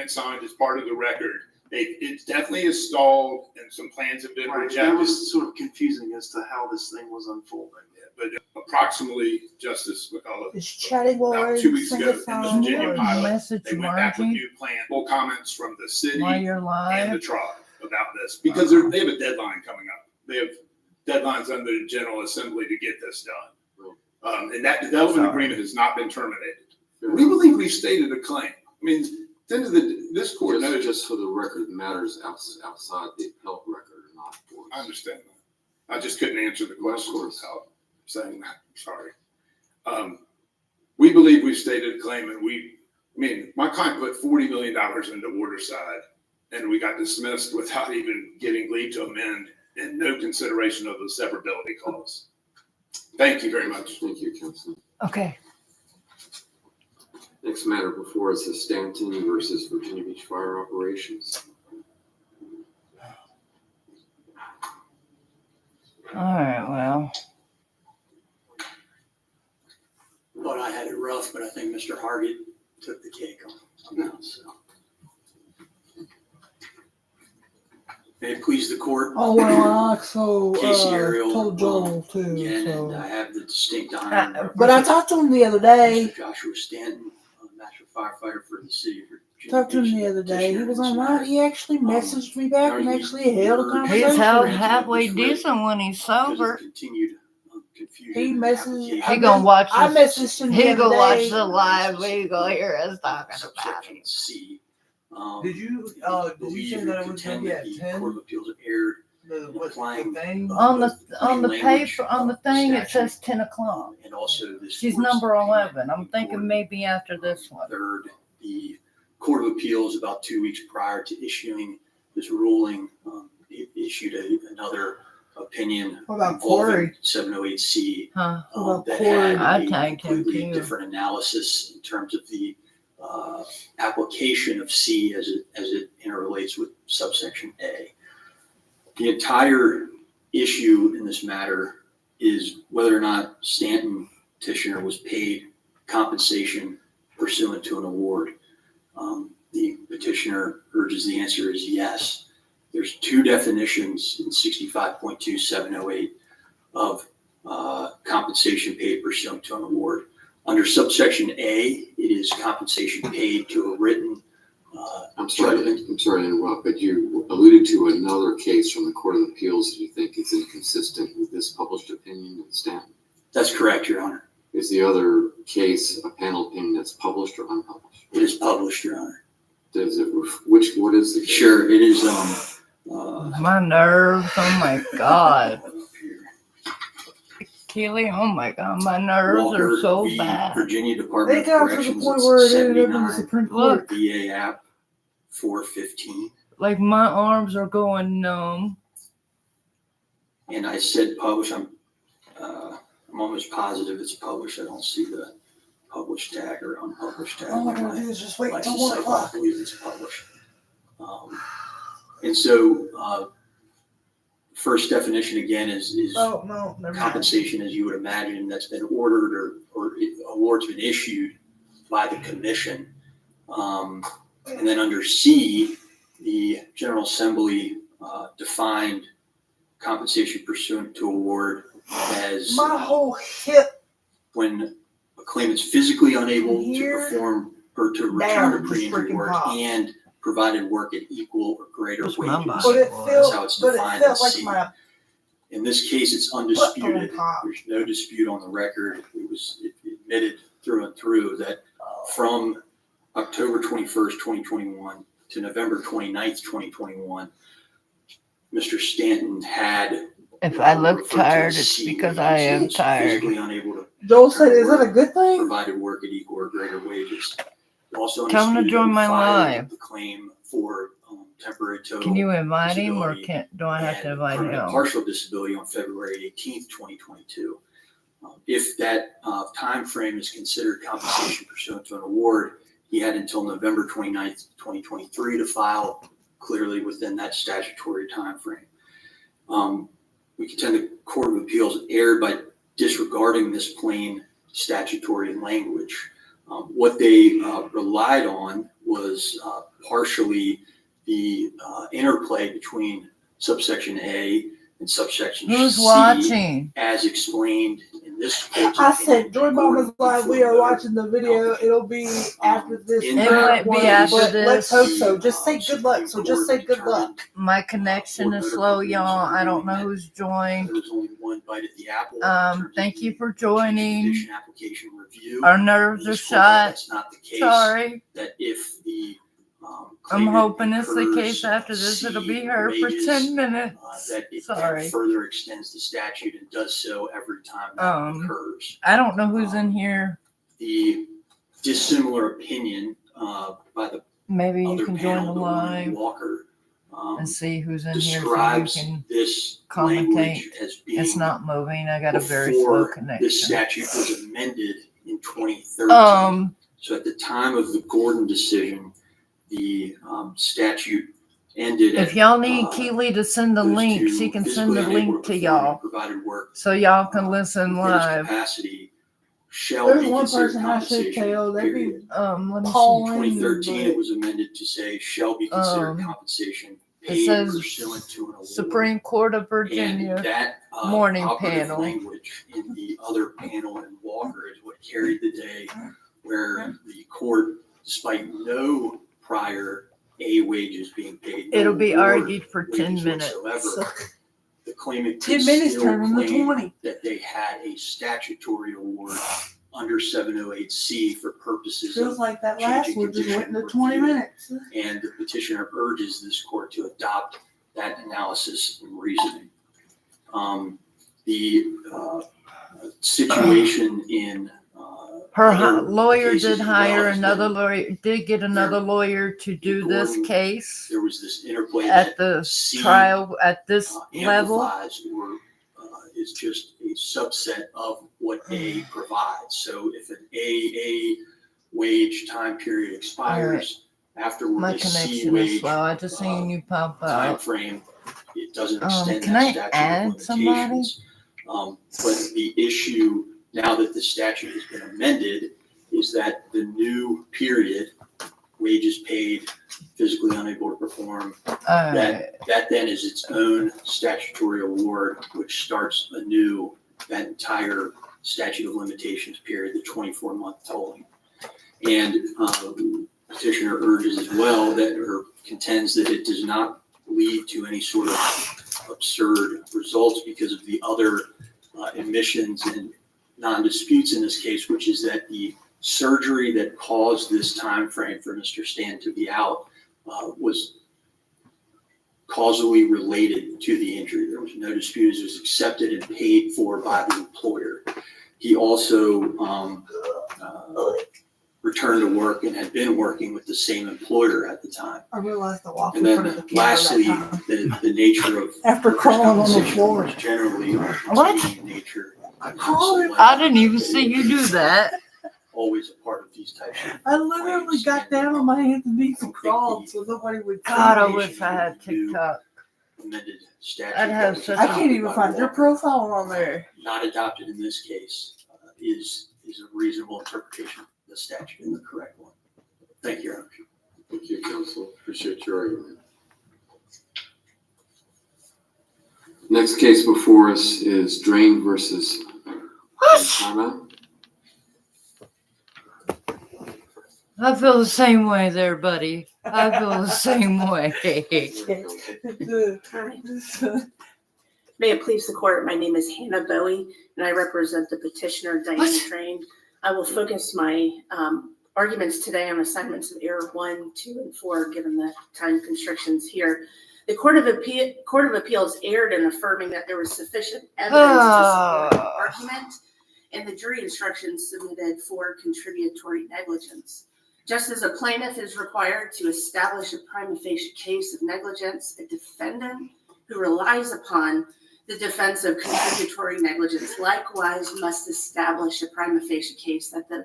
agreement signed as part of the record. It definitely is stalled, and some plans have been rejected. That was sort of confusing as to how this thing was unfolding. But approximately, Justice McCullough, Is chatting while about we're 2 weeks ago in the sing-a-song Virginia or pilot, message they went back with margin new plans, full comments from the city while you're and live? the tribe about this, because they have a deadline coming up. They have deadlines under the General Assembly to get this done. And that development agreement has not been terminated. We believe we stated a claim. I mean, at the end of this court knows. Just for the record, matters outside the appellate record are not for us. I understand that. I just couldn't answer the question without saying that. Sorry. We believe we stated a claim, and my client put $40 million into Waterside, and we got dismissed without even getting leave to amend and no consideration of the severability clause. Thank you very much. Thank you, Councilman. Okay. Next matter before us is Stanton versus Virginia Beach Fire Operations. All right. Well, Thought I had it rough, but I think Mr. Hargett took the cake on that. So. May it please the court. Oh, well, I also Casey Ariel, told Joel too. Again, So. and I have the distinct honor. But I talked to him the other day. Mr. Joshua Stanton, master firefighter for the city of Virginia. Talked to him the other day. He was online. He actually messaged me back and actually held a conversation. he's held with me. halfway decent when he's sober. Continued confusion. He messaged. He gonna watch I this. messaged him. He the gonna other watch day. the live. We gonna hear us talking about Subsection it. C. Did you say that it was going to be at 10? Court of Appeals aired What's applying the thing? On the language paper, on the thing, it statute. says 10 o'clock. and also this. She's court's number opinion 11. I'm in thinking court. maybe after this one. Third, the Court of Appeals, about 2 weeks prior to issuing this ruling, issued another opinion What about involving Corey? 708C Huh? What about that Corey? had I a tagged him completely too. different analysis in terms of the application of C as it interrelates with subsection A. The entire issue in this matter is whether or not Stanton petitioner was paid compensation pursuant to an award. The petitioner urges the answer is yes. There's two definitions in 65.2708 of compensation paid pursuant to an award. Under subsection A, it is compensation paid to a written. I'm sorry to interrupt, but you alluded to another case from the Court of Appeals that you think is inconsistent with this published opinion in Stanton. That's correct, Your Honor. Is the other case a panel opinion that's published or unpublished? It is published, Your Honor. Does it, what is the case? Sure, it is. My nerves. Oh my God. Keely, oh my God, my nerves Walker are so v. bad. Virginia Department They of got to the Corrections. point It's where it ended up in the 79 Supreme Look. Court. VA app 415. Like my arms are going numb. And I said published. I'm almost positive it's published. I don't see the published tag or unpublished tag. All I on gotta my do is just wait license until 1 site, but o'clock. I believe it's published. And so first definition again is Oh no, never mind. compensation as you would imagine that's been ordered or awards been issued by the commission. And then under C, the General Assembly defined compensation pursuant to award as My whole hip when a claimant's physically unable to Here, perform or to return to down, pre-injury freaking work pop. and provided work at equal or greater That's my wages. body. But it That's how it's felt, defined in like C. my In this case, it's undisputed. Butt on top. There's no dispute on the record. It was admitted through and through that from October 21st, 2021 to November 29th, 2021, Mr. Stanton had. If I look referred to tired, as it's C, because which I means am he was tired. Physically unable to Joel said, "Is that a good thing?" provided work at equal or greater wages. Also Tell him to undisputed join that my we filed live. the claim for temporary total. Can you invite him or disability do I have to and invite permanent him? partial disability on February 18th, 2022. If that time frame is considered compensation pursuant to an award, he had until November 29th, 2023 to file clearly within that statutory time frame. We contend the Court of Appeals erred by disregarding this plain statutory language. What they relied on was partially the interplay between subsection A and subsection Who's C, watching? as explained in this court's I opinion, said, Joy Mama's live. We are watching the video. It'll be after this. It might be one, after but this. Let's hope so. Just say good luck. So just say good luck. My connection is slow, y'all. I don't know who's joined. There's only one bite at the apple. in terms of Thank you the for joining. condition application review. Our nerves are This court held shot. That's not the case. Sorry. That if the I'm claimant hoping it's the incurs case after this. It'll be her for wages, 10 minutes. that it Sorry. further extends the statute and does so every time that occurs. I don't know who's in here. The dissimilar opinion by the Maybe you other can join panel, the the one live in Walker, and see who's in here so you describes can. this commentate. language as being It's not moving. I got a very slow before connection. this statute was amended in 2013. So at the time of the Gordon decision, the statute ended. If at, y'all need Keely to send the those link, two she can physically send the unable link to perform y'all provided work so y'all can listen within its live. capacity shall There's be one considered person I should compensation, tell. That'd be period. Let me see. Paul. In 2013, it was amended to say shall be considered compensation paid says pursuant to an award. Supreme Court of And Virginia. that morning operative panel. language in the other panel in Walker is what carried the day, where the court, despite no prior A wages being paid, no It'll be award argued for 10 wages minutes. whatsoever, the claimant could 10 minutes still turn into claim 20. that they had a statutory award under 708C for purposes of Feels like that last changing one just went into condition 20 review. minutes. And the petitioner urges this court to adopt that analysis and reasoning. The situation in Her other lawyer cases did as well hire has another been- lawyer, did get another lawyer to do this Gordon, case there was this interplay at that the C, trial at this level. amplifies or is just a subset of what A provides. So if an A wage time period expires, afterward My a C connection is wage slow. I just seen you pop time out. frame, it doesn't extend Can that I statute add of somebody? limitations. But the issue, now that the statute has been amended, is that the new period, wages paid, physically unable to perform, that then is its own statutory award, which starts anew that entire statute of limitations period, the 24-month tolling. And petitioner urges as well that, or contends that it does not lead to any sort of absurd results because of the other admissions and non-disputes in this case, which is that the surgery that caused this time frame for Mr. Stan to be out was causally related to the injury. There was no dispute. It was accepted and paid for by the employer. He also returned to work and had been working with the same employer at the time. I realized I walked And in front of then the camera lastly, that time. the nature of After crawling on the compensation floor. is generally What? routine in nature. I didn't even see you do that. Always a part of these types of. I literally got down on my hands and knees and crawled so nobody would see God, I me. wish I had TikTok. Amended statute. I'd have that such I was can't even adopted find by your law, profile on there. Not adopted in this case, is a reasonable interpretation of the statute and the correct one. Thank you, Your Honor. Thank you, counsel. Appreciate your argument. Next case before us is Drain versus Timeout. I feel the same way there, buddy. I feel the same way. May it please the court, my name is Hannah Bowie, and I represent the petitioner Diana Drain. I will focus my arguments today on assignments of error 1, 2, and 4, given the time constrictions here. The Court of Appeals erred in affirming that there was sufficient evidence to support the argument, and the jury instructions submitted for contributory negligence. Just as a plaintiff is required to establish a prima facie case of negligence, a defendant who relies upon the defense of contributory negligence likewise must establish a prima facie case that the